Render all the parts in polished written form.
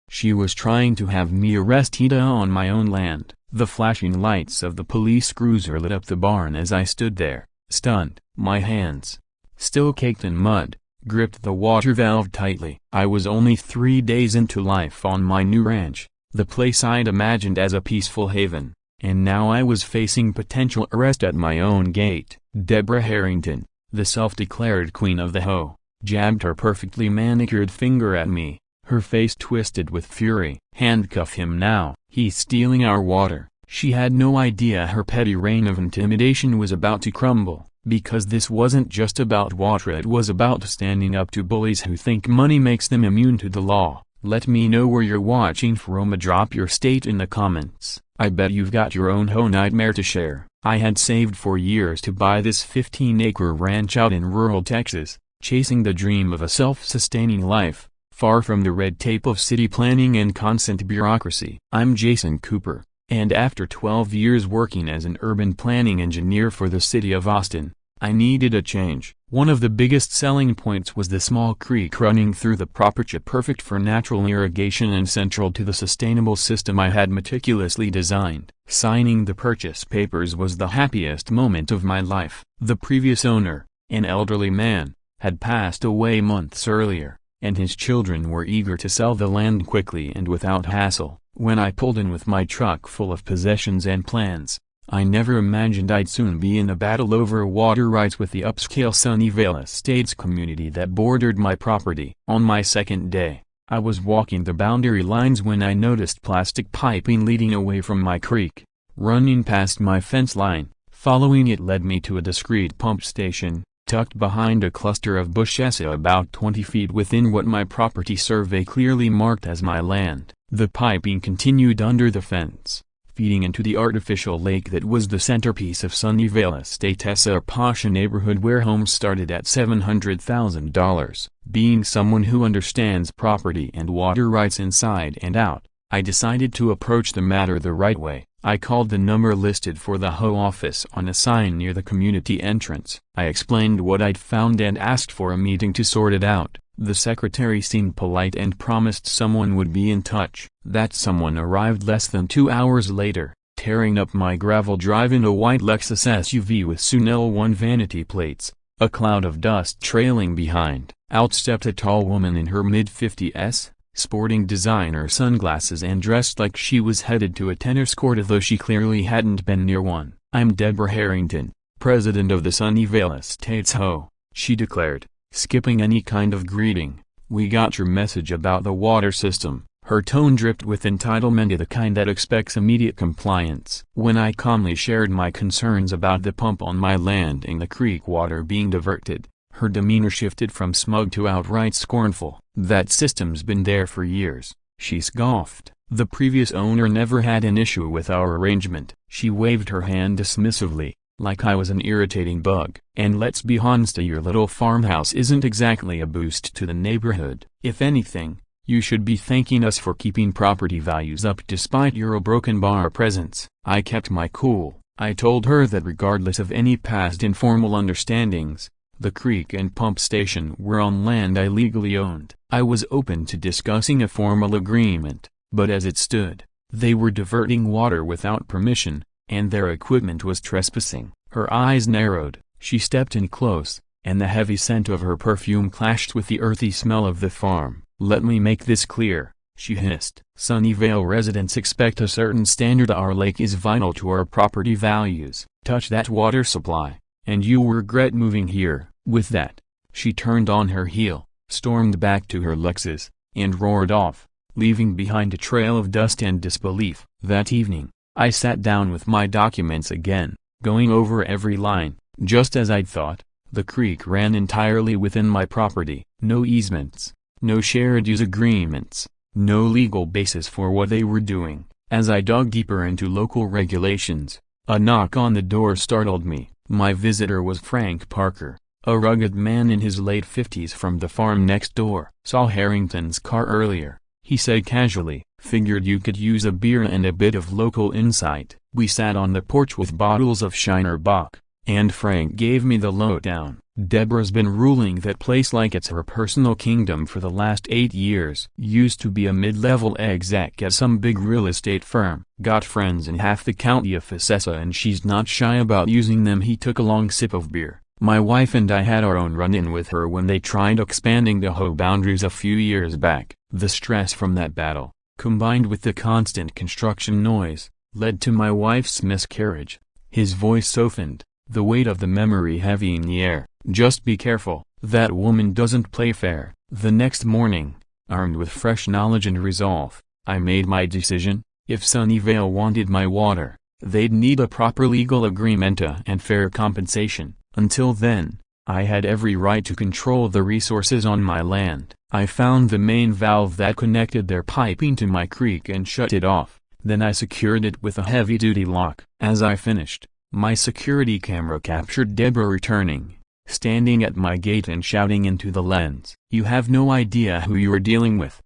She was trying to have me arrested on my own land. The flashing lights of the police cruiser lit up the barn as I stood there, stunned. My hands, still caked in mud, gripped the water valve tightly. I was only 3 days into life on my new ranch, the place I'd imagined as a peaceful haven, and now I was facing potential arrest at my own gate. Deborah Harrington, the self-declared queen of the HOA, jabbed her perfectly manicured finger at me, her face twisted with fury. "Handcuff him now, he's stealing our water." She had no idea her petty reign of intimidation was about to crumble, because this wasn't just about water, it was about standing up to bullies who think money makes them immune to the law. Let me know where you're watching from. Drop your state in the comments. I bet you've got your own HOA nightmare to share. I had saved for years to buy this 15-acre ranch out in rural Texas, chasing the dream of a self-sustaining life, far from the red tape of city planning and constant bureaucracy. I'm Jason Cooper, and after 12 years working as an urban planning engineer for the city of Austin, I needed a change. One of the biggest selling points was the small creek running through the property, perfect for natural irrigation and central to the sustainable system I had meticulously designed. Signing the purchase papers was the happiest moment of my life. The previous owner, an elderly man, had passed away months earlier, and his children were eager to sell the land quickly and without hassle. When I pulled in with my truck full of possessions and plans, I never imagined I'd soon be in a battle over water rights with the upscale Sunnyvale Estates community that bordered my property. On my second day, I was walking the boundary lines when I noticed plastic piping leading away from my creek, running past my fence line. Following it led me to a discreet pump station, tucked behind a cluster of bushes about 20 feet within what my property survey clearly marked as my land. The piping continued under the fence, feeding into the artificial lake that was the centerpiece of Sunnyvale Estates, a posh neighborhood where homes started at $700,000. Being someone who understands property and water rights inside and out, I decided to approach the matter the right way. I called the number listed for the HOA office on a sign near the community entrance. I explained what I'd found and asked for a meeting to sort it out. The secretary seemed polite and promised someone would be in touch. That someone arrived less than 2 hours later, tearing up my gravel drive in a white Lexus SUV with Sunel 1 vanity plates, a cloud of dust trailing behind. Out stepped a tall woman in her mid-50s, sporting designer sunglasses and dressed like she was headed to a tennis court, though she clearly hadn't been near one. "I'm Deborah Harrington, president of the Sunnyvale Estates HOA," she declared, skipping any kind of greeting. "We got your message about the water system." Her tone dripped with entitlement, the kind that expects immediate compliance. When I calmly shared my concerns about the pump on my land and the creek water being diverted, her demeanor shifted from smug to outright scornful. "That system's been there for years," she scoffed. "The previous owner never had an issue with our arrangement." She waved her hand dismissively, like I was an irritating bug. "And let's be honest, your little farmhouse isn't exactly a boost to the neighborhood. If anything, you should be thanking us for keeping property values up despite your broken bar presence." I kept my cool. I told her that regardless of any past informal understandings, the creek and pump station were on land I legally owned. I was open to discussing a formal agreement, but as it stood, they were diverting water without permission, and their equipment was trespassing. Her eyes narrowed, she stepped in close, and the heavy scent of her perfume clashed with the earthy smell of the farm. "Let me make this clear," she hissed. "Sunnyvale residents expect a certain standard. Our lake is vital to our property values. Touch that water supply, and you'll regret moving here." With that, she turned on her heel, stormed back to her Lexus, and roared off, leaving behind a trail of dust and disbelief. That evening, I sat down with my documents again, going over every line. Just as I'd thought, the creek ran entirely within my property. No easements, no shared use agreements, no legal basis for what they were doing. As I dug deeper into local regulations, a knock on the door startled me. My visitor was Frank Parker, a rugged man in his late 50s from the farm next door. "Saw Harrington's car earlier," he said casually. "Figured you could use a beer and a bit of local insight." We sat on the porch with bottles of Shiner Bock, and Frank gave me the lowdown. Deborah's been ruling that place like it's her personal kingdom for the last 8 years. Used to be a mid-level exec at some big real estate firm. Got friends in half the county of Facessa and she's not shy about using them. He took a long sip of beer. My wife and I had our own run-in with her when they tried expanding the HOA boundaries a few years back. The stress from that battle, combined with the constant construction noise, led to my wife's miscarriage. His voice softened, the weight of the memory heavy in the air. Just be careful, that woman doesn't play fair. The next morning, armed with fresh knowledge and resolve, I made my decision. If Sunnyvale wanted my water, they'd need a proper legal agreement and fair compensation. Until then, I had every right to control the resources on my land. I found the main valve that connected their piping to my creek and shut it off. Then I secured it with a heavy-duty lock. As I finished, my security camera captured Deborah returning, standing at my gate and shouting into the lens, "You have no idea who you are dealing with,"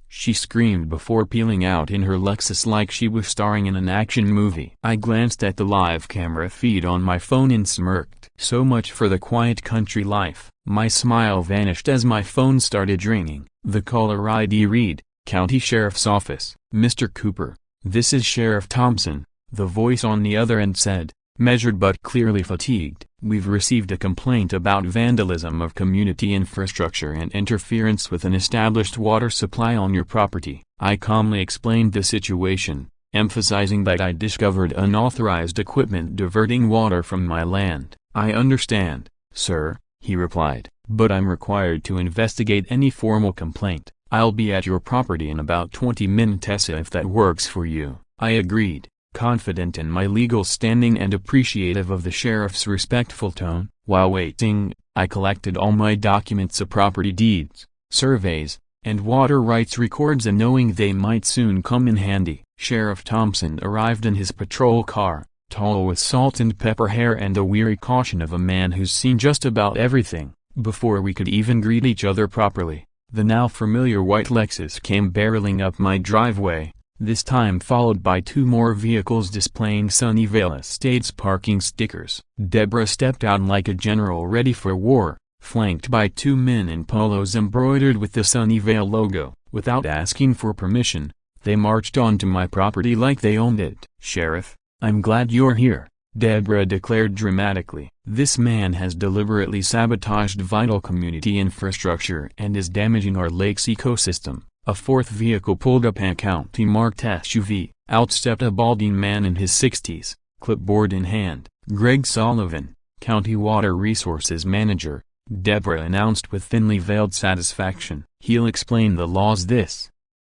she screamed before peeling out in her Lexus like she was starring in an action movie. I glanced at the live camera feed on my phone and smirked. So much for the quiet country life. My smile vanished as my phone started ringing. The caller ID read, "County Sheriff's Office." "Mr. Cooper, this is Sheriff Thompson," the voice on the other end said, measured but clearly fatigued. "We've received a complaint about vandalism of community infrastructure and interference with an established water supply on your property." I calmly explained the situation, emphasizing that I discovered unauthorized equipment diverting water from my land. "I understand, sir," he replied, "but I'm required to investigate any formal complaint. I'll be at your property in about 20 minutes if that works for you." I agreed, confident in my legal standing and appreciative of the sheriff's respectful tone. While waiting, I collected all my documents of property deeds, surveys, and water rights records, and knowing they might soon come in handy. Sheriff Thompson arrived in his patrol car, tall with salt and pepper hair and the weary caution of a man who's seen just about everything. Before we could even greet each other properly, the now familiar white Lexus came barreling up my driveway, this time followed by 2 more vehicles displaying Sunnyvale Estates parking stickers. Deborah stepped out like a general ready for war, flanked by 2 men in polos embroidered with the Sunnyvale logo. Without asking for permission, they marched onto my property like they owned it. "Sheriff, I'm glad you're here," Deborah declared dramatically. "This man has deliberately sabotaged vital community infrastructure and is damaging our lake's ecosystem." A 4th vehicle pulled up. A county-marked SUV. Out stepped a balding man in his 60s, clipboard in hand. "Greg Sullivan, County Water Resources Manager," Deborah announced with thinly veiled satisfaction. "He'll explain the laws this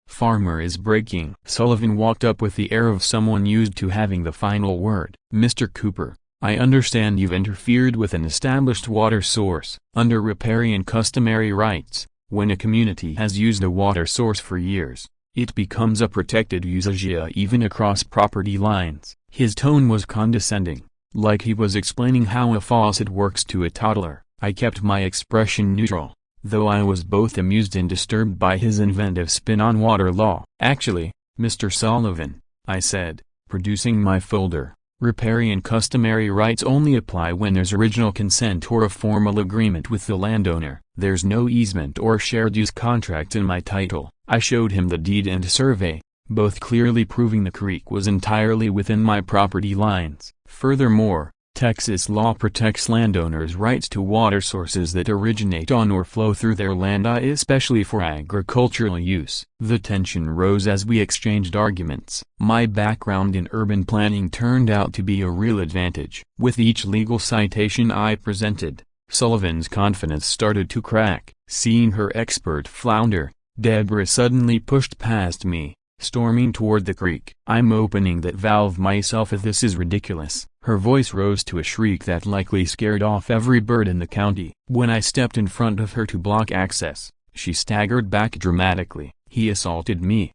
farmer is breaking." Sullivan walked up with the air of someone used to having the final word. "Mr. Cooper, I understand you've interfered with an established water source. Under riparian customary rights, when a community has used a water source for years, it becomes a protected usage even across property lines." His tone was condescending, like he was explaining how a faucet works to a toddler. I kept my expression neutral, though I was both amused and disturbed by his inventive spin on water law. "Actually, Mr. Sullivan," I said, producing my folder, "riparian customary rights only apply when there's original consent or a formal agreement with the landowner. There's no easement or shared use contract in my title." I showed him the deed and survey, both clearly proving the creek was entirely within my property lines. Furthermore, Texas law protects landowners' rights to water sources that originate on or flow through their land, especially for agricultural use. The tension rose as we exchanged arguments. My background in urban planning turned out to be a real advantage. With each legal citation I presented, Sullivan's confidence started to crack. Seeing her expert flounder, Deborah suddenly pushed past me, storming toward the creek. "I'm opening that valve myself if this is ridiculous." Her voice rose to a shriek that likely scared off every bird in the county. When I stepped in front of her to block access, she staggered back dramatically. "He assaulted me,"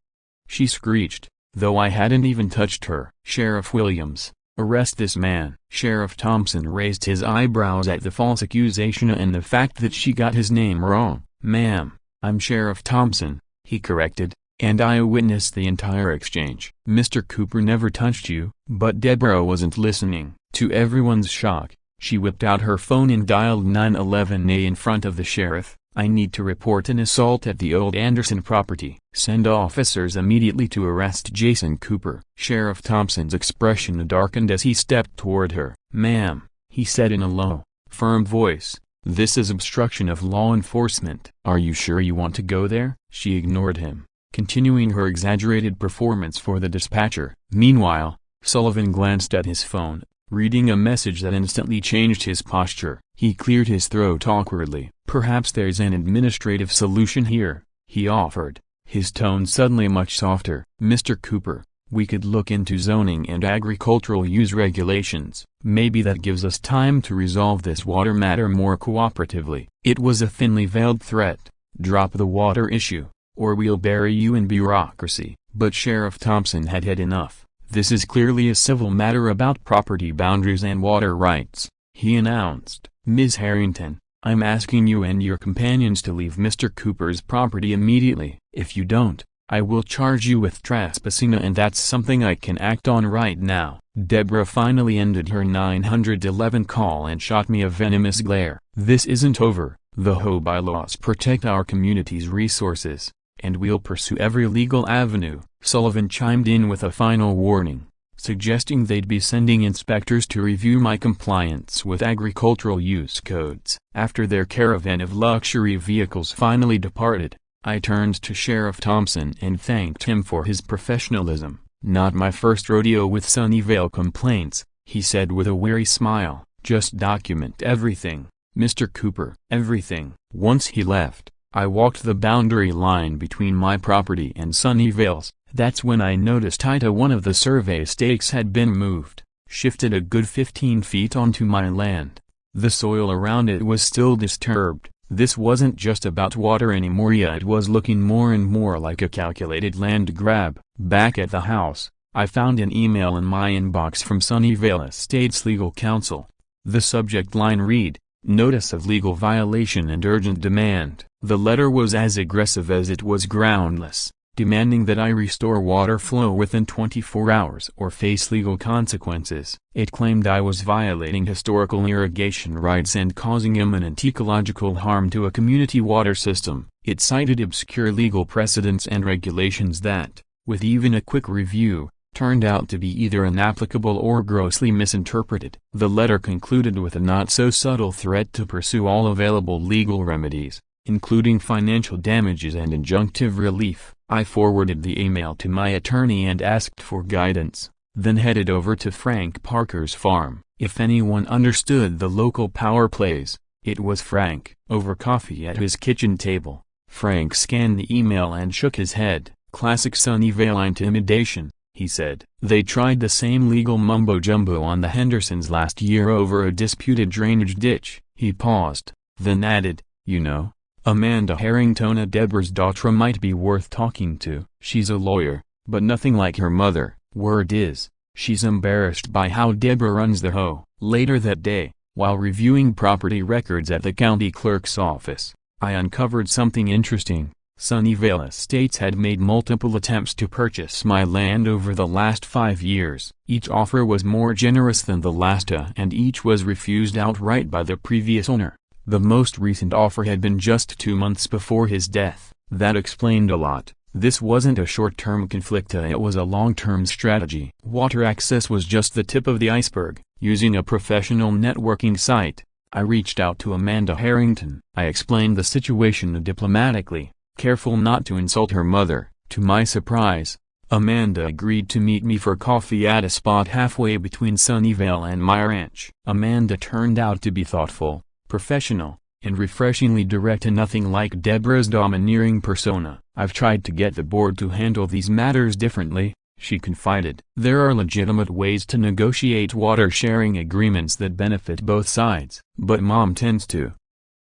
she screeched, though I hadn't even touched her. "Sheriff Williams, arrest this man." Sheriff Thompson raised his eyebrows at the false accusation and the fact that she got his name wrong. "Ma'am, I'm Sheriff Thompson," he corrected, and I witnessed the entire exchange. "Mr. Cooper never touched you." But Deborah wasn't listening. To everyone's shock, She whipped out her phone and dialed 911 in front of the sheriff. "I need to report an assault at the old Anderson property. Send officers immediately to arrest Jason Cooper." Sheriff Thompson's expression darkened as he stepped toward her. "Ma'am," he said in a low, firm voice, "this is obstruction of law enforcement." "Are you sure you want to go there?" She ignored him, continuing her exaggerated performance for the dispatcher. Meanwhile, Sullivan glanced at his phone, reading a message that instantly changed his posture. He cleared his throat awkwardly. "Perhaps there's an administrative solution here," he offered, his tone suddenly much softer. "Mr. Cooper, we could look into zoning and agricultural use regulations. Maybe that gives us time to resolve this water matter more cooperatively." It was a thinly veiled threat. Drop the water issue, or we'll bury you in bureaucracy. But Sheriff Thompson had had enough. "This is clearly a civil matter about property boundaries and water rights," he announced. "Ms. Harrington, I'm asking you and your companions to leave Mr. Cooper's property immediately. If you don't, I will charge you with trespassing, and that's something I can act on right now." Deborah finally ended her 911 call and shot me a venomous glare. "This isn't over. The HOA bylaws protect our community's resources, and we'll pursue every legal avenue." Sullivan chimed in with a final warning, suggesting they'd be sending inspectors to review my compliance with agricultural use codes. After their caravan of luxury vehicles finally departed, I turned to Sheriff Thompson and thanked him for his professionalism. "Not my first rodeo with Sunnyvale complaints," he said with a weary smile. "Just document everything, Mr. Cooper." "Everything." Once he left, I walked the boundary line between my property and Sunnyvale's. That's when I noticed one of the survey stakes had been moved, shifted a good 15 feet onto my land. The soil around it was still disturbed. This wasn't just about water anymore. It was looking more and more like a calculated land grab. Back at the house, I found an email in my inbox from Sunnyvale Estates legal counsel. The subject line read, "Notice of legal violation and urgent demand." The letter was as aggressive as it was groundless, demanding that I restore water flow within 24 hours or face legal consequences. It claimed I was violating historical irrigation rights and causing imminent ecological harm to a community water system. It cited obscure legal precedents and regulations that, with even a quick review, turned out to be either inapplicable or grossly misinterpreted. The letter concluded with a not-so-subtle threat to pursue all available legal remedies, including financial damages and injunctive relief. I forwarded the email to my attorney and asked for guidance, then headed over to Frank Parker's farm. If anyone understood the local power plays, it was Frank. Over coffee at his kitchen table, Frank scanned the email and shook his head. "Classic Sunnyvale intimidation," he said. "They tried the same legal mumbo-jumbo on the Hendersons last year over a disputed drainage ditch." He paused, then added, "You know, Amanda Harrington, Deborah's daughter, might be worth talking to. She's a lawyer, but nothing like her mother. Word is, she's embarrassed by how Deborah runs the HOA." Later that day, while reviewing property records at the county clerk's office, I uncovered something interesting. Sunnyvale Estates had made multiple attempts to purchase my land over the last 5 years. Each offer was more generous than the last, and each was refused outright by the previous owner. The most recent offer had been just 2 months before his death. That explained a lot. This wasn't a short-term conflict, it was a long-term strategy. Water access was just the tip of the iceberg. Using a professional networking site, I reached out to Amanda Harrington. I explained the situation diplomatically, careful not to insult her mother. To my surprise, Amanda agreed to meet me for coffee at a spot halfway between Sunnyvale and my ranch. Amanda turned out to be thoughtful, professional, and refreshingly direct, and nothing like Deborah's domineering persona. "I've tried to get the board to handle these matters differently," she confided. "There are legitimate ways to negotiate water-sharing agreements that benefit both sides. But Mom tends to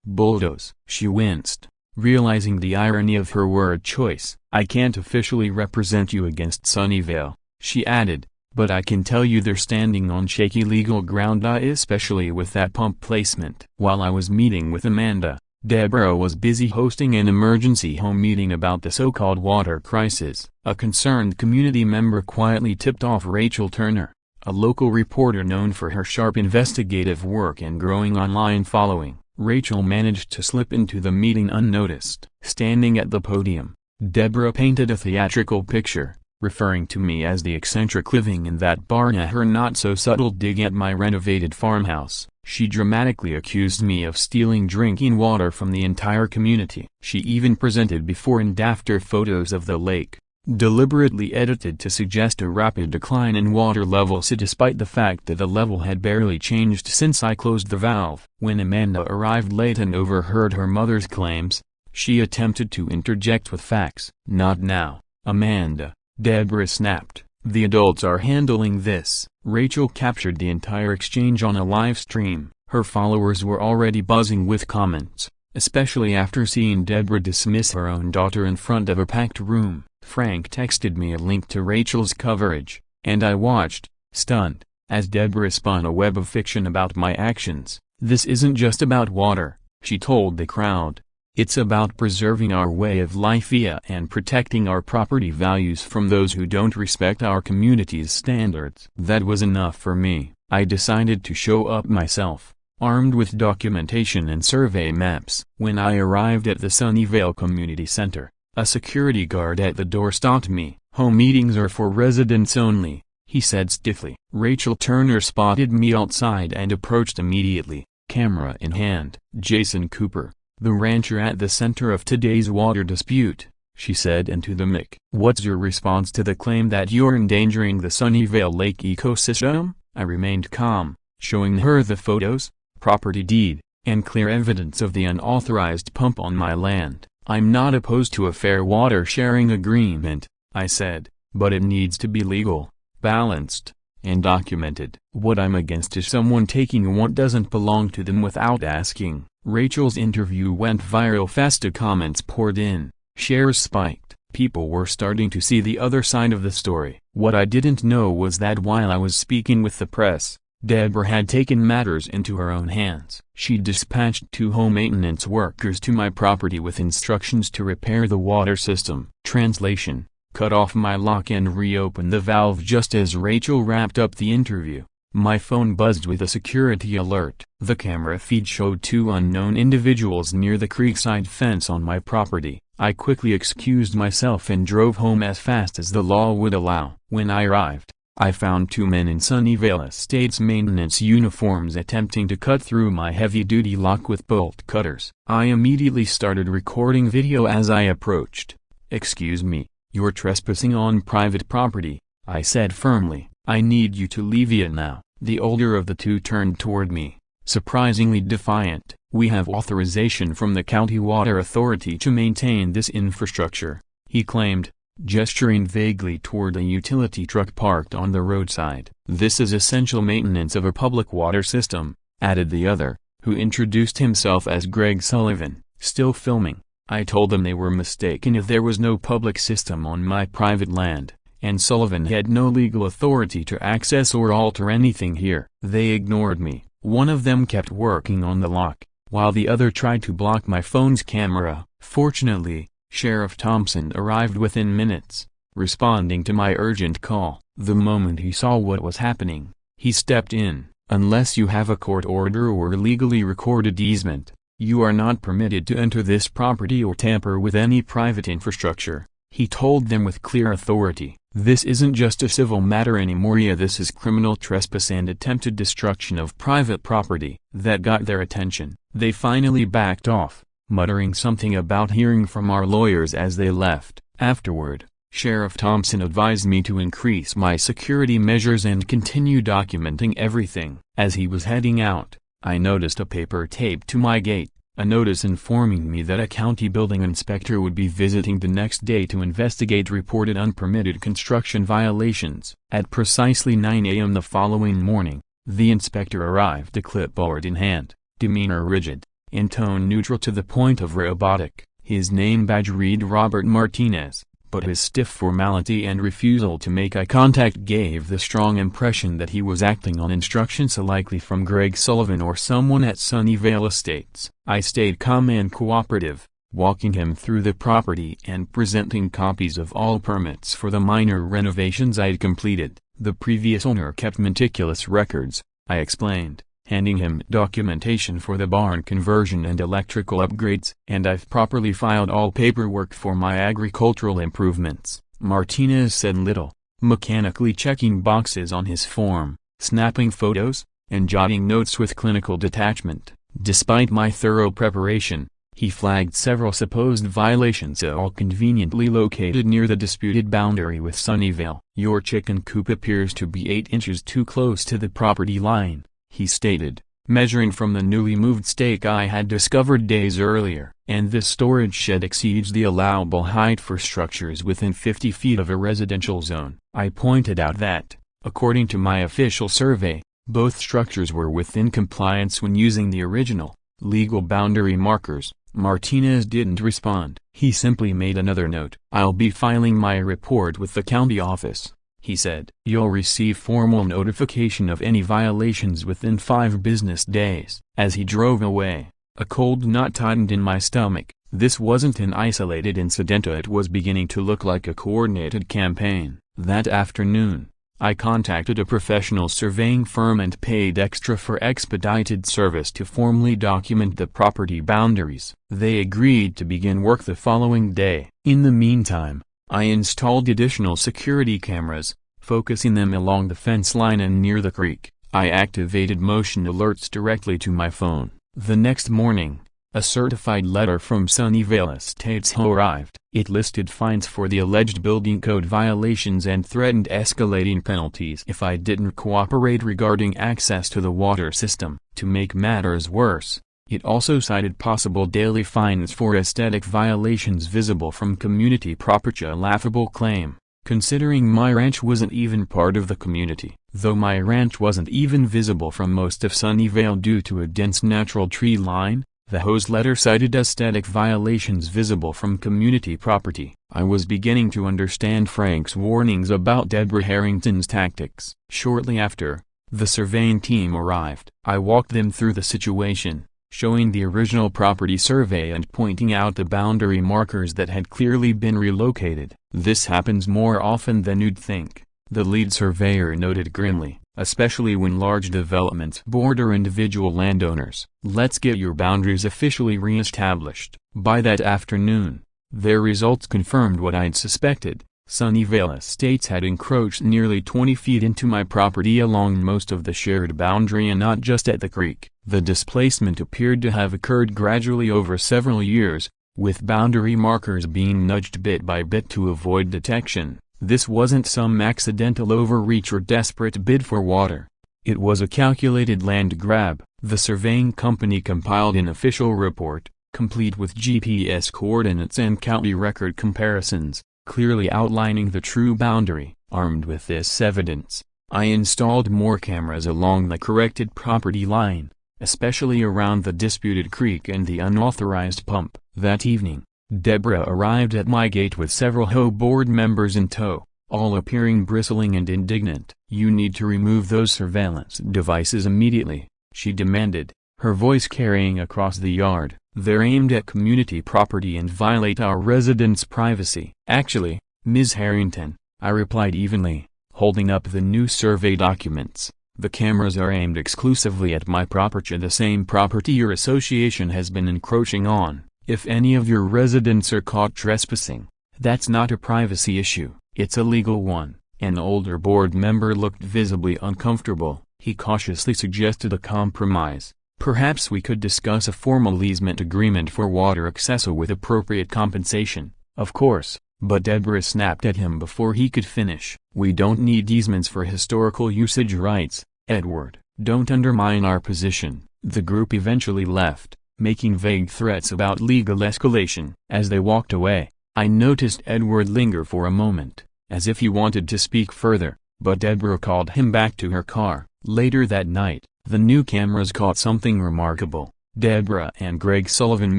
bulldoze." She winced, realizing the irony of her word choice. "I can't officially represent you against Sunnyvale," she added, "but I can tell you they're standing on shaky legal ground, especially with that pump placement." While I was meeting with Amanda, Deborah was busy hosting an emergency home meeting about the so-called water crisis. A concerned community member quietly tipped off Rachel Turner, a local reporter known for her sharp investigative work and growing online following. Rachel managed to slip into the meeting unnoticed. Standing at the podium, Deborah painted a theatrical picture, referring to me as the eccentric living in that barn at her not-so-subtle dig at my renovated farmhouse. She dramatically accused me of stealing drinking water from the entire community. She even presented before and after photos of the lake, deliberately edited to suggest a rapid decline in water levels despite the fact that the level had barely changed since I closed the valve. When Amanda arrived late and overheard her mother's claims, she attempted to interject with facts. "Not now, Amanda," Deborah snapped. "The adults are handling this." Rachel captured the entire exchange on a live stream. Her followers were already buzzing with comments, especially after seeing Deborah dismiss her own daughter in front of a packed room. Frank texted me a link to Rachel's coverage, and I watched, stunned, as Deborah spun a web of fiction about my actions. "This isn't just about water," she told the crowd. "It's about preserving our way of life and protecting our property values from those who don't respect our community's standards." That was enough for me. I decided to show up myself, armed with documentation and survey maps. When I arrived at the Sunnyvale Community Center, a security guard at the door stopped me. "Home meetings are for residents only," he said stiffly. Rachel Turner spotted me outside and approached immediately, camera in hand. "Jason Cooper, the rancher at the center of today's water dispute," she said into the mic. "What's your response to the claim that you're endangering the Sunnyvale Lake ecosystem?" I remained calm, showing her the photos, property deed, and clear evidence of the unauthorized pump on my land. "I'm not opposed to a fair water sharing agreement," I said, "but it needs to be legal, balanced, and documented. What I'm against is someone taking what doesn't belong to them without asking." Rachel's interview went viral fast. Comments poured in, shares spiked. People were starting to see the other side of the story. What I didn't know was that while I was speaking with the press, Deborah had taken matters into her own hands. She dispatched 2 home maintenance workers to my property with instructions to repair the water system. Translation: cut off my lock and reopen the valve. Just as Rachel wrapped up the interview, my phone buzzed with a security alert. The camera feed showed 2 unknown individuals near the creekside fence on my property. I quickly excused myself and drove home as fast as the law would allow. When I arrived, I found 2 men in Sunnyvale Estates maintenance uniforms attempting to cut through my heavy-duty lock with bolt cutters. I immediately started recording video as I approached. "Excuse me, you're trespassing on private property," I said firmly. "I need you to leave it now." The older of the 2 turned toward me, surprisingly defiant. "We have authorization from the County Water Authority to maintain this infrastructure," he claimed, gesturing vaguely toward a utility truck parked on the roadside. "This is essential maintenance of a public water system," added the other, who introduced himself as Greg Sullivan. Still filming, I told them they were mistaken if there was no public system on my private land, and Sullivan had no legal authority to access or alter anything here. They ignored me. One of them kept working on the lock, while the other tried to block my phone's camera. Fortunately, Sheriff Thompson arrived within minutes, responding to my urgent call. The moment he saw what was happening, he stepped in. "Unless you have a court order or legally recorded easement, you are not permitted to enter this property or tamper with any private infrastructure," he told them with clear authority. "This isn't just a civil matter anymore. This is criminal trespass and attempted destruction of private property." That got their attention. They finally backed off, muttering something about hearing from our lawyers as they left. Afterward, Sheriff Thompson advised me to increase my security measures and continue documenting everything. As he was heading out, I noticed a paper taped to my gate, a notice informing me that a county building inspector would be visiting the next day to investigate reported unpermitted construction violations. At precisely 9 a.m. the following morning, the inspector arrived, a clipboard in hand, demeanor rigid, in tone neutral to the point of robotic. His name badge read Robert Martinez, but his stiff formality and refusal to make eye contact gave the strong impression that he was acting on instructions likely from Greg Sullivan or someone at Sunnyvale Estates. I stayed calm and cooperative, walking him through the property and presenting copies of all permits for the minor renovations I'd completed. The previous owner kept meticulous records, I explained, handing him documentation for the barn conversion and electrical upgrades. And I've properly filed all paperwork for my agricultural improvements. Martinez said little, mechanically checking boxes on his form, snapping photos, and jotting notes with clinical detachment. Despite my thorough preparation, he flagged several supposed violations, all conveniently located near the disputed boundary with Sunnyvale. "Your chicken coop appears to be 8 inches too close to the property line," he stated, measuring from the newly moved stake I had discovered days earlier. "And this storage shed exceeds the allowable height for structures within 50 feet of a residential zone." I pointed out that, according to my official survey, both structures were within compliance when using the original, legal boundary markers. Martinez didn't respond. He simply made another note. "I'll be filing my report with the county office," he said. "You'll receive formal notification of any violations within 5 business days." As he drove away, a cold knot tightened in my stomach. This wasn't an isolated incident, it was beginning to look like a coordinated campaign. That afternoon, I contacted a professional surveying firm and paid extra for expedited service to formally document the property boundaries. They agreed to begin work the following day. In the meantime, I installed additional security cameras, focusing them along the fence line and near the creek. I activated motion alerts directly to my phone. The next morning, a certified letter from Sunnyvale Estates arrived. It listed fines for the alleged building code violations and threatened escalating penalties if I didn't cooperate regarding access to the water system. To make matters worse, it also cited possible daily fines for aesthetic violations visible from community property. A laughable claim, considering my ranch wasn't even part of the community. Though my ranch wasn't even visible from most of Sunnyvale due to a dense natural tree line, the HOA's letter cited aesthetic violations visible from community property. I was beginning to understand Frank's warnings about Deborah Harrington's tactics. Shortly after, the surveying team arrived. I walked them through the situation, showing the original property survey and pointing out the boundary markers that had clearly been relocated. "This happens more often than you'd think," the lead surveyor noted grimly, "especially when large developments border individual landowners. Let's get your boundaries officially re-established." By that afternoon, their results confirmed what I'd suspected. Sunnyvale Estates had encroached nearly 20 feet into my property along most of the shared boundary and not just at the creek. The displacement appeared to have occurred gradually over several years, with boundary markers being nudged bit by bit to avoid detection. This wasn't some accidental overreach or desperate bid for water. It was a calculated land grab. The surveying company compiled an official report, complete with GPS coordinates and county record comparisons, clearly outlining the true boundary. Armed with this evidence, I installed more cameras along the corrected property line, especially around the disputed creek and the unauthorized pump. That evening, Deborah arrived at my gate with several HOA board members in tow, all appearing bristling and indignant. "You need to remove those surveillance devices immediately," she demanded, her voice carrying across the yard. "They're aimed at community property and violate our residents' privacy." "Actually, Ms. Harrington," I replied evenly, holding up the new survey documents, "the cameras are aimed exclusively at my property, the same property your association has been encroaching on. If any of your residents are caught trespassing, that's not a privacy issue, it's a legal one." An older board member looked visibly uncomfortable. He cautiously suggested a compromise. "Perhaps we could discuss a formal easement agreement for water access with appropriate compensation." "Of course," but Deborah snapped at him before he could finish. "We don't need easements for historical usage rights, Edward. Don't undermine our position." The group eventually left, making vague threats about legal escalation. As they walked away, I noticed Edward linger for a moment, as if he wanted to speak further, but Deborah called him back to her car. Later that night, the new cameras caught something remarkable. Deborah and Greg Sullivan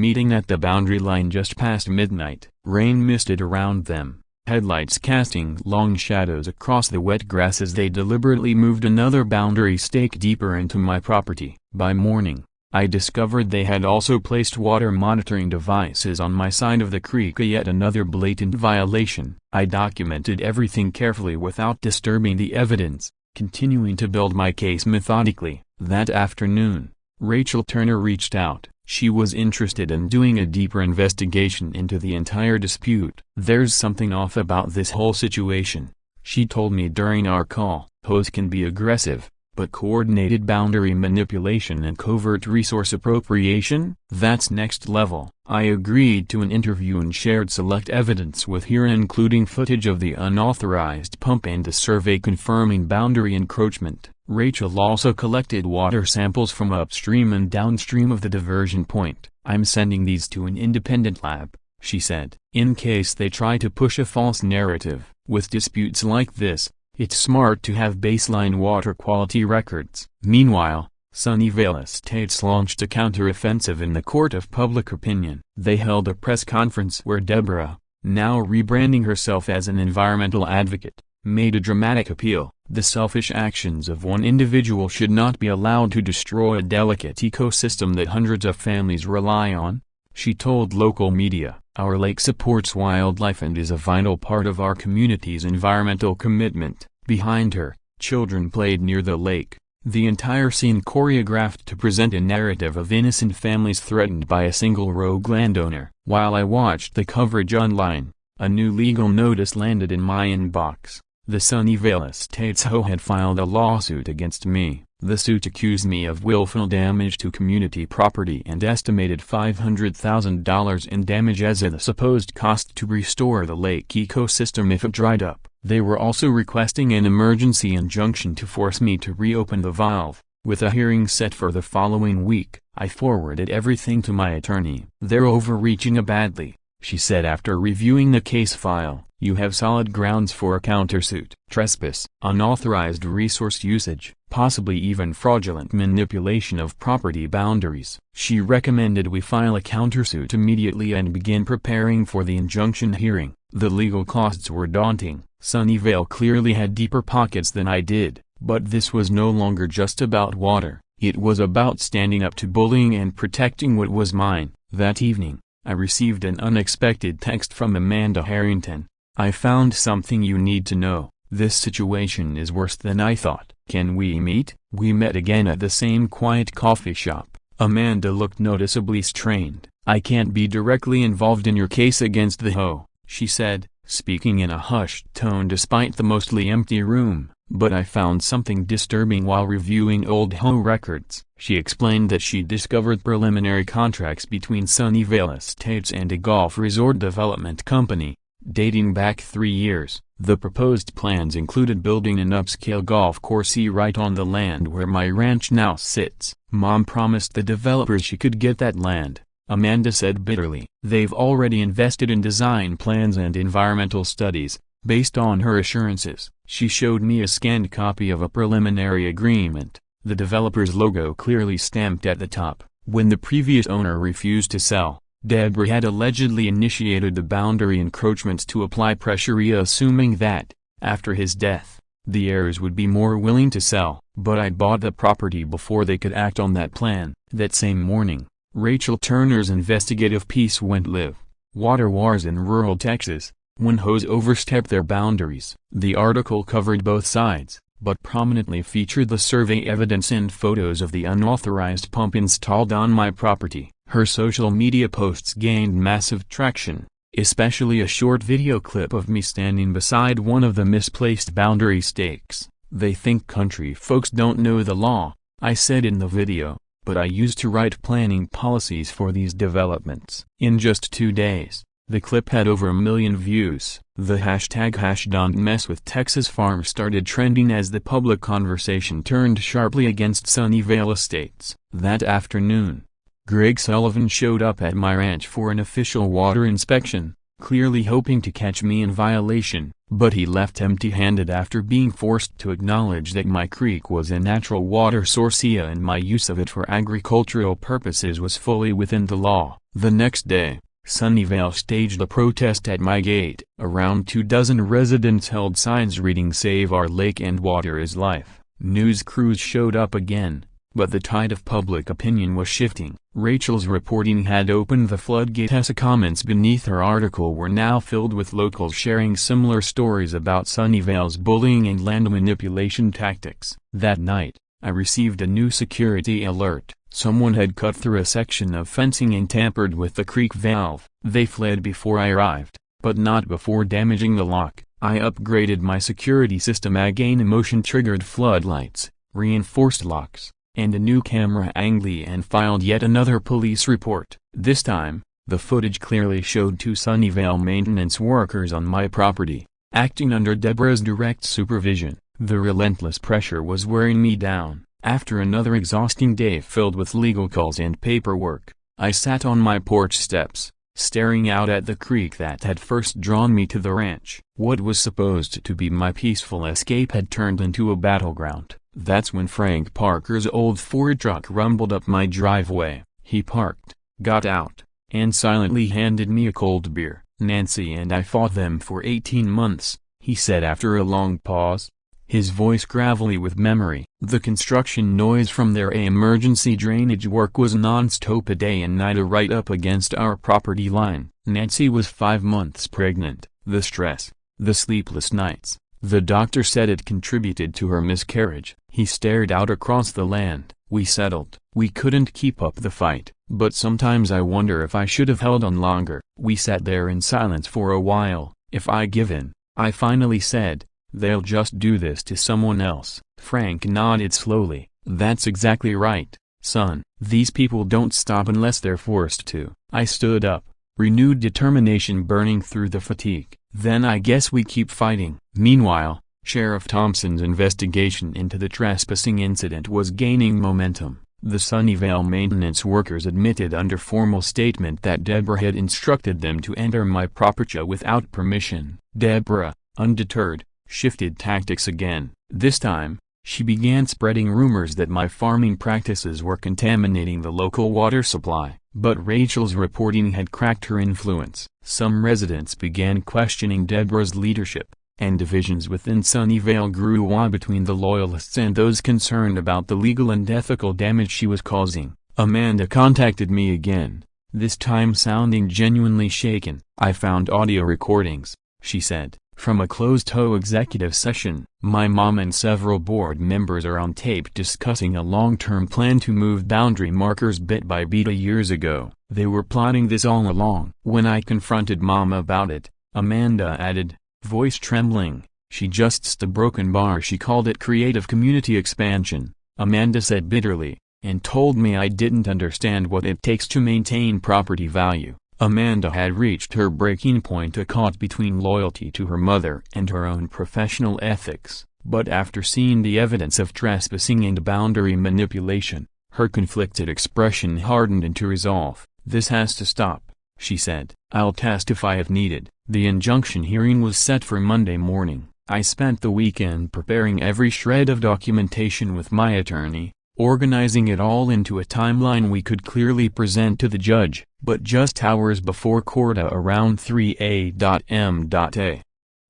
meeting at the boundary line just past midnight. Rain misted around them, headlights casting long shadows across the wet grass as they deliberately moved another boundary stake deeper into my property. By morning, I discovered they had also placed water monitoring devices on my side of the creek, yet another blatant violation. I documented everything carefully without disturbing the evidence, continuing to build my case methodically. That afternoon, Rachel Turner reached out. She was interested in doing a deeper investigation into the entire dispute. "There's something off about this whole situation," she told me during our call. "HOAs can be aggressive, but coordinated boundary manipulation and covert resource appropriation? That's next level." I agreed to an interview and shared select evidence with her, including footage of the unauthorized pump and a survey confirming boundary encroachment. Rachel also collected water samples from upstream and downstream of the diversion point. "I'm sending these to an independent lab," she said, "in case they try to push a false narrative. With disputes like this, it's smart to have baseline water quality records." Meanwhile, Sunnyvale Estates launched a counteroffensive in the court of public opinion. They held a press conference where Deborah, now rebranding herself as an environmental advocate, made a dramatic appeal. The selfish actions of one individual should not be allowed to destroy a delicate ecosystem that hundreds of families rely on, she told local media. "Our lake supports wildlife and is a vital part of our community's environmental commitment." Behind her, children played near the lake, the entire scene choreographed to present a narrative of innocent families threatened by a single rogue landowner. While I watched the coverage online, a new legal notice landed in my inbox. The Sunnyvale Estates HOA had filed a lawsuit against me. The suit accused me of willful damage to community property and estimated $500,000 in damage as the supposed cost to restore the lake ecosystem if it dried up. They were also requesting an emergency injunction to force me to reopen the valve. With a hearing set for the following week, I forwarded everything to my attorney. "They're overreaching badly," she said after reviewing the case file. "You have solid grounds for a countersuit. Trespass, unauthorized resource usage, possibly even fraudulent manipulation of property boundaries." She recommended we file a countersuit immediately and begin preparing for the injunction hearing. The legal costs were daunting. Sunnyvale clearly had deeper pockets than I did, but this was no longer just about water. It was about standing up to bullying and protecting what was mine. That evening, I received an unexpected text from Amanda Harrington. "I found something you need to know. This situation is worse than I thought. Can we meet?" We met again at the same quiet coffee shop. Amanda looked noticeably strained. "I can't be directly involved in your case against the HOA," she said, speaking in a hushed tone despite the mostly empty room, "but I found something disturbing while reviewing old HOA records." She explained that she discovered preliminary contracts between Sunnyvale Estates and a golf resort development company, dating back 3 years. The proposed plans included building an upscale golf course right on the land where my ranch now sits. "Mom promised the developers she could get that land," Amanda said bitterly. "They've already invested in design plans and environmental studies, based on her assurances." She showed me a scanned copy of a preliminary agreement, the developer's logo clearly stamped at the top. When the previous owner refused to sell, Deborah had allegedly initiated the boundary encroachments to apply pressure, assuming that, after his death, the heirs would be more willing to sell. "But I bought the property before they could act on that plan." That same morning, Rachel Turner's investigative piece went live. "Water Wars in Rural Texas, When HOAs Overstep Their Boundaries." The article covered both sides, but prominently featured the survey evidence and photos of the unauthorized pump installed on my property. Her social media posts gained massive traction, especially a short video clip of me standing beside one of the misplaced boundary stakes. "They think country folks don't know the law," I said in the video, "but I used to write planning policies for these developments." In just 2 days, the clip had over 1 million views. The hashtag #Don'tMessWithTexasFarm started trending as the public conversation turned sharply against Sunnyvale Estates. That afternoon, Greg Sullivan showed up at my ranch for an official water inspection, clearly hoping to catch me in violation, but he left empty-handed after being forced to acknowledge that my creek was a natural water source and my use of it for agricultural purposes was fully within the law. The next day, Sunnyvale staged a protest at my gate. Around 24 residents held signs reading "Save Our Lake and Water is Life." News crews showed up again, But the tide of public opinion was shifting. Rachel's reporting had opened the floodgates. Comments beneath her article were now filled with locals sharing similar stories about Sunnyvale's bullying and land manipulation tactics. That night, I received a new security alert. Someone had cut through a section of fencing and tampered with the creek valve. They fled before I arrived, but not before damaging the lock. I upgraded my security system, again emotion-triggered floodlights, reinforced locks, and a new camera angle, and filed yet another police report. This time, the footage clearly showed 2 Sunnyvale maintenance workers on my property, acting under Deborah's direct supervision. The relentless pressure was wearing me down. After another exhausting day filled with legal calls and paperwork, I sat on my porch steps, staring out at the creek that had first drawn me to the ranch. What was supposed to be my peaceful escape had turned into a battleground. That's when Frank Parker's old Ford truck rumbled up my driveway. He parked, got out, and silently handed me a cold beer. "Nancy and I fought them for 18 months, he said after a long pause, his voice gravelly with memory. The construction noise from their emergency drainage work was non-stop, a day and night, right up against our property line. Nancy was 5 months pregnant. The stress, the sleepless nights, the doctor said it contributed to her miscarriage." He stared out across the land. "We settled. We couldn't keep up the fight, but sometimes I wonder if I should have held on longer." We sat there in silence for a while. "If I give in," I finally said, "they'll just do this to someone else." Frank nodded slowly. "That's exactly right, son. These people don't stop unless they're forced to." I stood up, renewed determination burning through the fatigue. "Then I guess we keep fighting." Meanwhile, Sheriff Thompson's investigation into the trespassing incident was gaining momentum. The Sunnyvale maintenance workers admitted under formal statement that Deborah had instructed them to enter my property without permission. Deborah, undeterred, shifted tactics again. This time, she began spreading rumors that my farming practices were contaminating the local water supply. But Rachel's reporting had cracked her influence. Some residents began questioning Deborah's leadership, and divisions within Sunnyvale grew between the loyalists and those concerned about the legal and ethical damage she was causing. Amanda contacted me again, this time sounding genuinely shaken. "I found audio recordings," she said, "from a closed HOA executive session. My mom and several board members are on tape discussing a long-term plan to move boundary markers bit by bit years ago. They were plotting this all along." When I confronted Mom about it, Amanda added, voice trembling, "She just's a broken bar." She called it creative community expansion, Amanda said bitterly, and told me I didn't understand what it takes to maintain property value. Amanda had reached her breaking point, caught between loyalty to her mother and her own professional ethics. But after seeing the evidence of trespassing and boundary manipulation, her conflicted expression hardened into resolve. "This has to stop," she said. "I'll testify if needed." The injunction hearing was set for Monday morning. I spent the weekend preparing every shred of documentation with my attorney, organizing it all into a timeline we could clearly present to the judge. But just hours before court around 3 a.m.,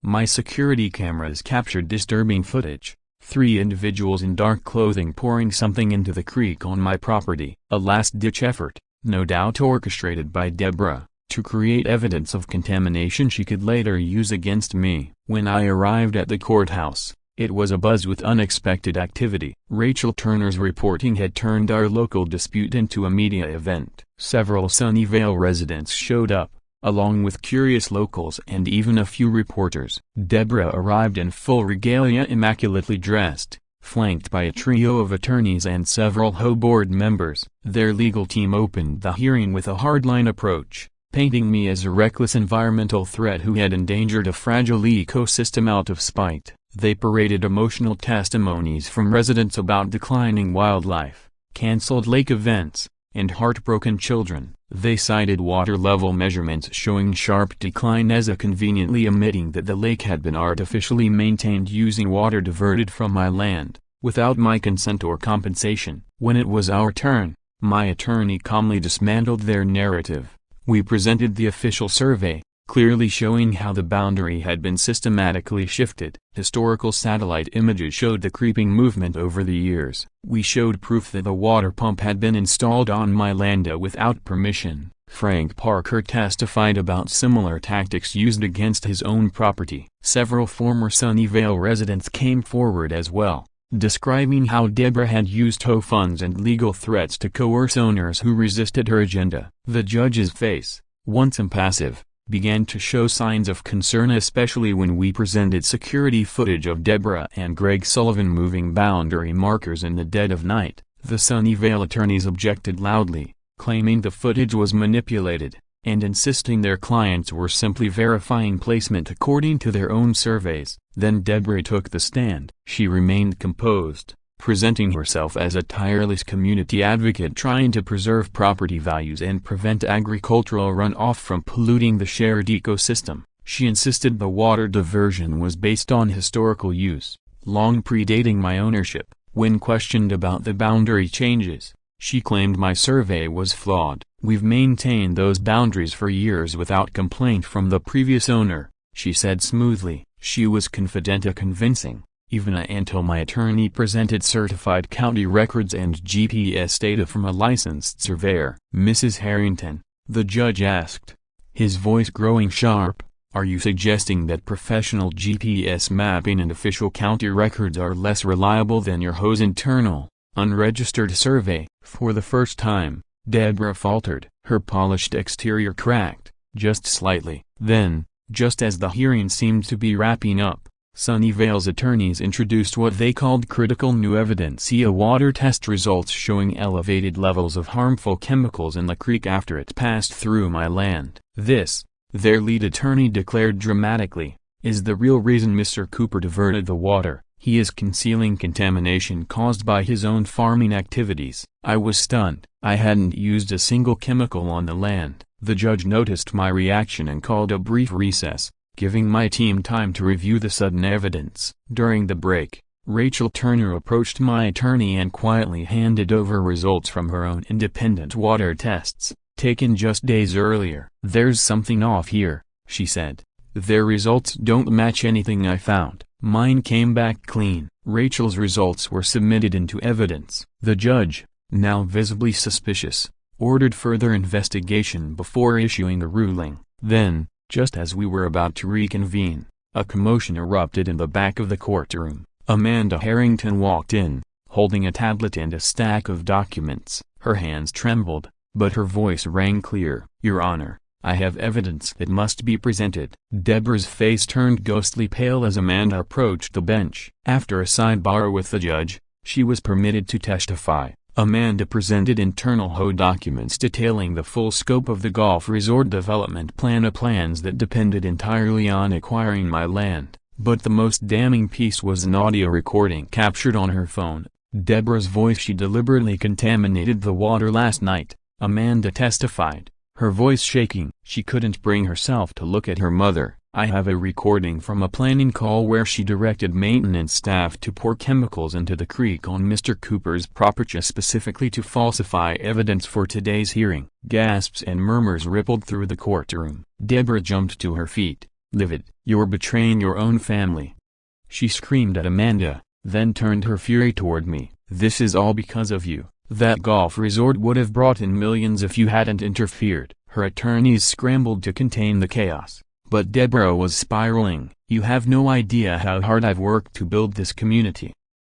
my security cameras captured disturbing footage. 3 individuals in dark clothing pouring something into the creek on my property. A last-ditch effort, no doubt orchestrated by Deborah, to create evidence of contamination she could later use against me. When I arrived at the courthouse, it was abuzz with unexpected activity. Rachel Turner's reporting had turned our local dispute into a media event. Several Sunnyvale residents showed up, along with curious locals and even a few reporters. Deborah arrived in full regalia, immaculately dressed, flanked by a trio of attorneys and several HOA board members. Their legal team opened the hearing with a hardline approach, painting me as a reckless environmental threat who had endangered a fragile ecosystem out of spite. They paraded emotional testimonies from residents about declining wildlife, canceled lake events, and heartbroken children. They cited water level measurements showing sharp decline as a conveniently omitting that the lake had been artificially maintained using water diverted from my land, without my consent or compensation. When it was our turn, my attorney calmly dismantled their narrative. We presented the official survey, clearly showing how the boundary had been systematically shifted. Historical satellite images showed the creeping movement over the years. We showed proof that the water pump had been installed on my land without permission. Frank Parker testified about similar tactics used against his own property. Several former Sunnyvale residents came forward as well, describing how Deborah had used HOA funds and legal threats to coerce owners who resisted her agenda. The judge's face, once impassive, began to show signs of concern, especially when we presented security footage of Deborah and Greg Sullivan moving boundary markers in the dead of night. The Sunnyvale attorneys objected loudly, claiming the footage was manipulated, and insisting their clients were simply verifying placement according to their own surveys. Then Deborah took the stand. She remained composed, presenting herself as a tireless community advocate trying to preserve property values and prevent agricultural runoff from polluting the shared ecosystem. She insisted the water diversion was based on historical use, long predating my ownership. When questioned about the boundary changes, she claimed my survey was flawed. "We've maintained those boundaries for years without complaint from the previous owner," she said smoothly. She was confident and convincing, even until my attorney presented certified county records and GPS data from a licensed surveyor. "Mrs. Harrington," the judge asked, his voice growing sharp, "are you suggesting that professional GPS mapping and official county records are less reliable than your HOA's internal, unregistered survey?" For the first time, Deborah faltered. Her polished exterior cracked, just slightly. Then, just as the hearing seemed to be wrapping up, Sunnyvale's attorneys introduced what they called critical new evidence: HOA water test results showing elevated levels of harmful chemicals in the creek after it passed through my land. "This," their lead attorney declared dramatically, "is the real reason Mr. Cooper diverted the water. He is concealing contamination caused by his own farming activities." I was stunned. I hadn't used a single chemical on the land. The judge noticed my reaction and called a brief recess, giving my team time to review the sudden evidence. During the break, Rachel Turner approached my attorney and quietly handed over results from her own independent water tests, taken just days earlier. "There's something off here," she said. "Their results don't match anything I found. Mine came back clean." Rachel's results were submitted into evidence. The judge, now visibly suspicious, ordered further investigation before issuing the ruling. Then, just as we were about to reconvene, a commotion erupted in the back of the courtroom. Amanda Harrington walked in, holding a tablet and a stack of documents. Her hands trembled, but her voice rang clear. "Your Honor, I have evidence that must be presented." Deborah's face turned ghostly pale as Amanda approached the bench. After a sidebar with the judge, she was permitted to testify. Amanda presented internal HOA documents detailing the full scope of the golf resort development plan, plans that depended entirely on acquiring my land. But the most damning piece was an audio recording captured on her phone. Deborah's voice: "She deliberately contaminated the water last night," Amanda testified, her voice shaking. She couldn't bring herself to look at her mother. "I have a recording from a planning call where she directed maintenance staff to pour chemicals into the creek on Mr. Cooper's property specifically to falsify evidence for today's hearing." Gasps and murmurs rippled through the courtroom. Deborah jumped to her feet, livid. "You're betraying your own family," she screamed at Amanda, then turned her fury toward me. "This is all because of you. That golf resort would have brought in millions if you hadn't interfered." Her attorneys scrambled to contain the chaos, but Deborah was spiraling. "You have no idea how hard I've worked to build this community,"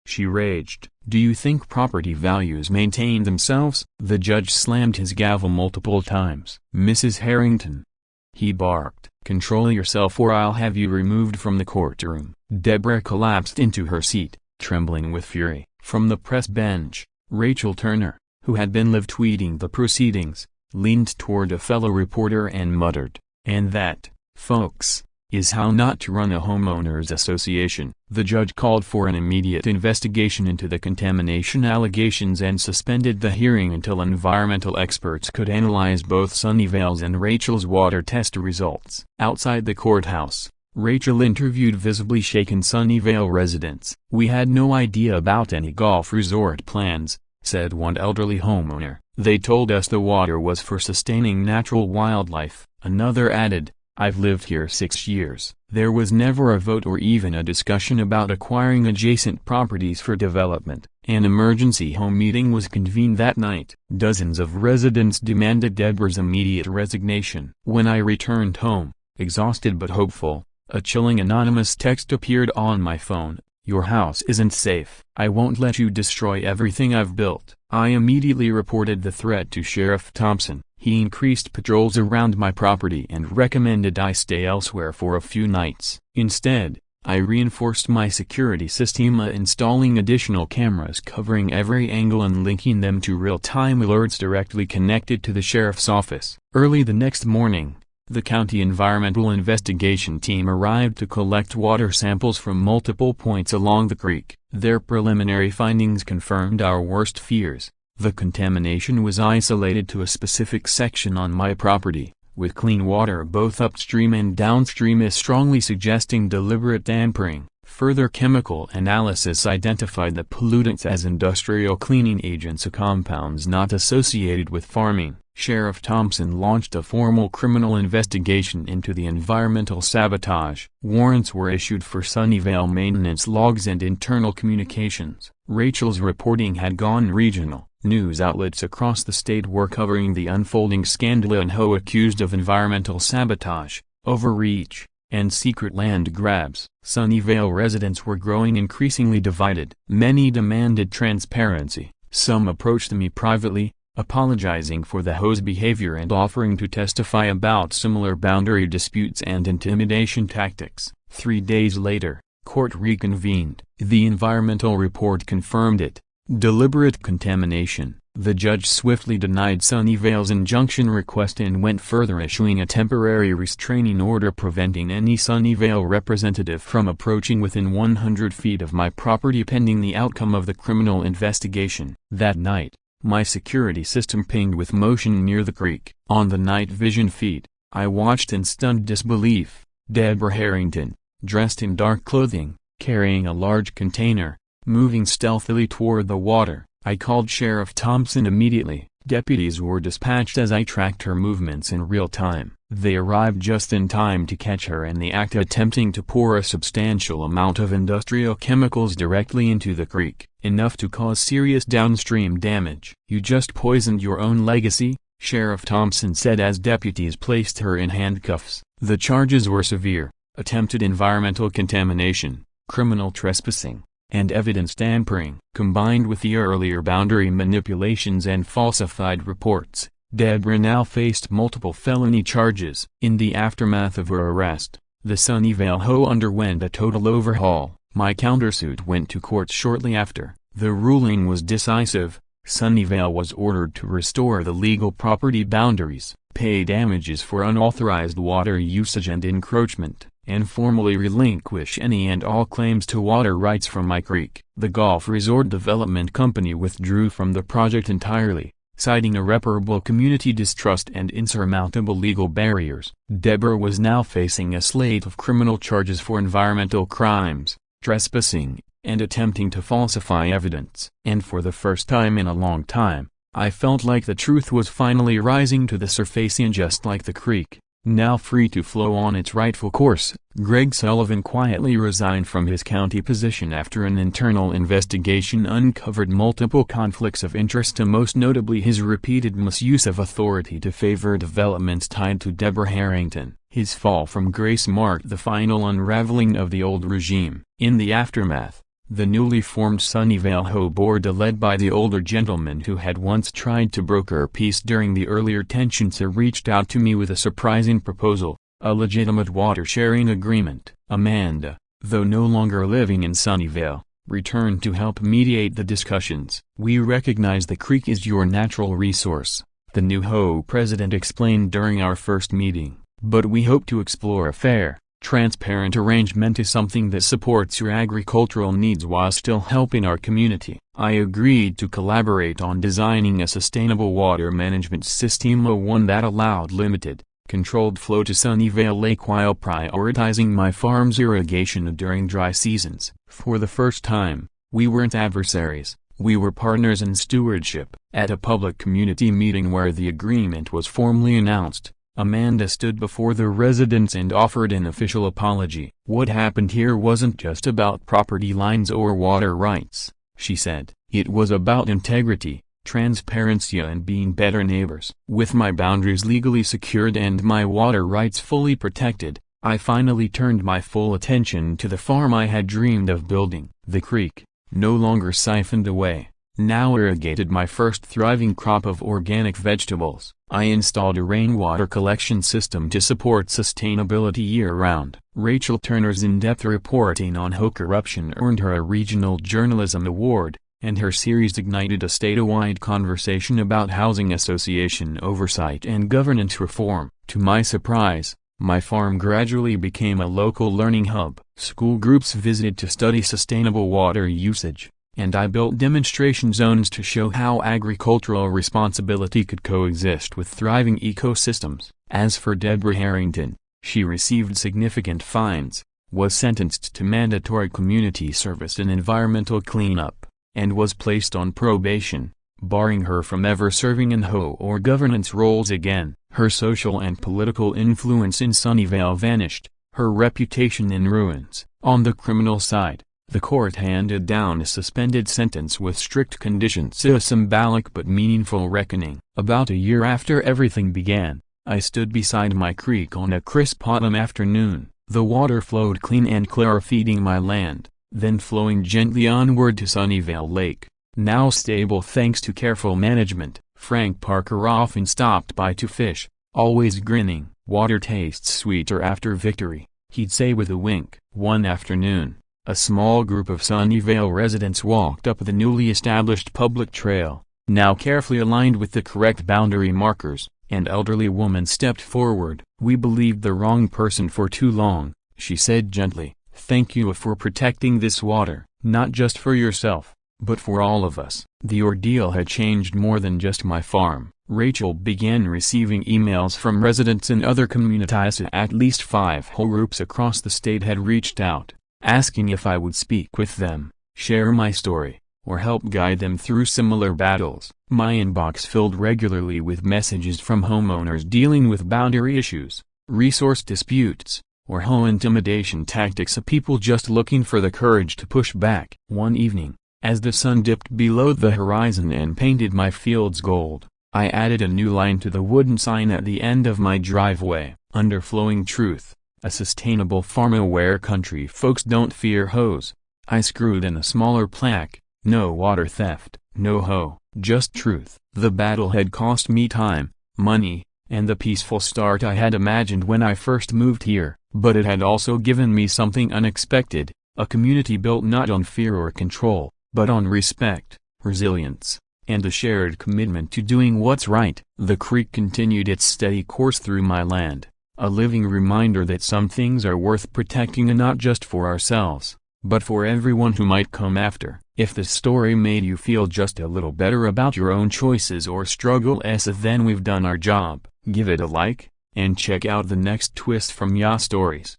she raged. "Do you think property values maintain themselves?" The judge slammed his gavel multiple times. "Mrs. Harrington," he barked, "control yourself or I'll have you removed from the courtroom." Deborah collapsed into her seat, trembling with fury. From the press bench, Rachel Turner, who had been live tweeting the proceedings, leaned toward a fellow reporter and muttered, "And that, folks, is how not to run a homeowners association." The judge called for an immediate investigation into the contamination allegations and suspended the hearing until environmental experts could analyze both Sunnyvale's and Rachel's water test results. Outside the courthouse, Rachel interviewed visibly shaken Sunnyvale residents. "We had no idea about any golf resort plans," said one elderly homeowner. "They told us the water was for sustaining natural wildlife." Another added, I've lived here 6 years. There was never a vote or even a discussion about acquiring adjacent properties for development. An emergency home meeting was convened that night. Dozens of residents demanded Deborah's immediate resignation. When I returned home, exhausted but hopeful, a chilling anonymous text appeared on my phone. "Your house isn't safe. I won't let you destroy everything I've built." I immediately reported the threat to Sheriff Thompson. He increased patrols around my property and recommended I stay elsewhere for a few nights. Instead, I reinforced my security system, installing additional cameras covering every angle and linking them to real-time alerts directly connected to the sheriff's office. Early the next morning, the county environmental investigation team arrived to collect water samples from multiple points along the creek. Their preliminary findings confirmed our worst fears. The contamination was isolated to a specific section on my property, with clean water both upstream and downstream, strongly suggesting deliberate tampering. Further chemical analysis identified the pollutants as industrial cleaning agents, compounds not associated with farming. Sheriff Thompson launched a formal criminal investigation into the environmental sabotage. Warrants were issued for Sunnyvale maintenance logs and internal communications. Rachel's reporting had gone regional. News outlets across the state were covering the unfolding scandal and HOA accused of environmental sabotage, overreach, and secret land grabs. Sunnyvale residents were growing increasingly divided. Many demanded transparency. Some approached me privately, apologizing for the HOA's behavior and offering to testify about similar boundary disputes and intimidation tactics. 3 days later, court reconvened. The environmental report confirmed it. Deliberate contamination. The judge swiftly denied Sunnyvale's injunction request and went further, issuing a temporary restraining order preventing any Sunnyvale representative from approaching within 100 feet of my property pending the outcome of the criminal investigation. That night, my security system pinged with motion near the creek. On the night vision feed, I watched in stunned disbelief. Deborah Harrington, dressed in dark clothing, carrying a large container, moving stealthily toward the water. I called Sheriff Thompson immediately. Deputies were dispatched as I tracked her movements in real time. They arrived just in time to catch her in the act attempting to pour a substantial amount of industrial chemicals directly into the creek, enough to cause serious downstream damage. "You just poisoned your own legacy," Sheriff Thompson said as deputies placed her in handcuffs. The charges were severe: attempted environmental contamination, criminal trespassing, and evidence tampering. Combined with the earlier boundary manipulations and falsified reports, Deborah now faced multiple felony charges. In the aftermath of her arrest, the Sunnyvale HOA underwent a total overhaul. My countersuit went to court shortly after. The ruling was decisive. Sunnyvale was ordered to restore the legal property boundaries, pay damages for unauthorized water usage and encroachment, and formally relinquish any and all claims to water rights from my creek. The Golf Resort Development Company withdrew from the project entirely, citing irreparable community distrust and insurmountable legal barriers. Deborah was now facing a slate of criminal charges for environmental crimes, trespassing, and attempting to falsify evidence. And for the first time in a long time, I felt like the truth was finally rising to the surface. And just like the creek, now free to flow on its rightful course, Greg Sullivan quietly resigned from his county position after an internal investigation uncovered multiple conflicts of interest, most notably his repeated misuse of authority to favor developments tied to Deborah Harrington. His fall from grace marked the final unraveling of the old regime. In the aftermath, the newly formed Sunnyvale HOA board, led by the older gentleman who had once tried to broker peace during the earlier tensions, reached out to me with a surprising proposal: a legitimate water-sharing agreement. Amanda, though no longer living in Sunnyvale, returned to help mediate the discussions. "We recognize the creek is your natural resource," the new HOA president explained during our first meeting, "but we hope to explore a fair, transparent arrangement is something that supports your agricultural needs while still helping our community." I agreed to collaborate on designing a sustainable water management system, one that allowed limited, controlled flow to Sunnyvale Lake while prioritizing my farm's irrigation during dry seasons. For the first time, we weren't adversaries, we were partners in stewardship. At a public community meeting where the agreement was formally announced, Amanda stood before the residents and offered an official apology. "What happened here wasn't just about property lines or water rights," she said. "It was about integrity, transparency and being better neighbors. With my boundaries legally secured and my water rights fully protected, I finally turned my full attention to the farm I had dreamed of building." The creek, no longer siphoned away, now irrigated my first thriving crop of organic vegetables. I installed a rainwater collection system to support sustainability year-round. Rachel Turner's in-depth reporting on HOA corruption earned her a Regional Journalism Award, and her series ignited a statewide conversation about housing association oversight and governance reform. To my surprise, my farm gradually became a local learning hub. School groups visited to study sustainable water usage, and I built demonstration zones to show how agricultural responsibility could coexist with thriving ecosystems. As for Deborah Harrington, she received significant fines, was sentenced to mandatory community service and environmental cleanup, and was placed on probation, barring her from ever serving in HOA or governance roles again. Her social and political influence in Sunnyvale vanished, her reputation in ruins. On the criminal side, the court handed down a suspended sentence with strict conditions. A symbolic but meaningful reckoning. About a year after everything began, I stood beside my creek on a crisp autumn afternoon. The water flowed clean and clear, feeding my land, then flowing gently onward to Sunnyvale Lake, now stable thanks to careful management. Frank Parker often stopped by to fish, always grinning. "Water tastes sweeter after victory," he'd say with a wink. One afternoon, a small group of Sunnyvale residents walked up the newly established public trail, now carefully aligned with the correct boundary markers. An elderly woman stepped forward. "We believed the wrong person for too long," she said gently. "Thank you for protecting this water, not just for yourself, but for all of us." The ordeal had changed more than just my farm. Rachel began receiving emails from residents in other communities. At least 5 HOA groups across the state had reached out, asking if I would speak with them, share my story, or help guide them through similar battles. My inbox filled regularly with messages from homeowners dealing with boundary issues, resource disputes, or HOA intimidation tactics, of people just looking for the courage to push back. One evening, as the sun dipped below the horizon and painted my fields gold, I added a new line to the wooden sign at the end of my driveway. "Underflowing truth, a sustainable farm where country folks don't fear HOAs." I screwed in a smaller plaque, "No water theft, no HOA, just truth." The battle had cost me time, money, and the peaceful start I had imagined when I first moved here, but it had also given me something unexpected, a community built not on fear or control, but on respect, resilience, and a shared commitment to doing what's right. The creek continued its steady course through my land, a living reminder that some things are worth protecting, and not just for ourselves, but for everyone who might come after. If this story made you feel just a little better about your own choices or struggles, then we've done our job. Give it a like, and check out the next twist from Ya Stories.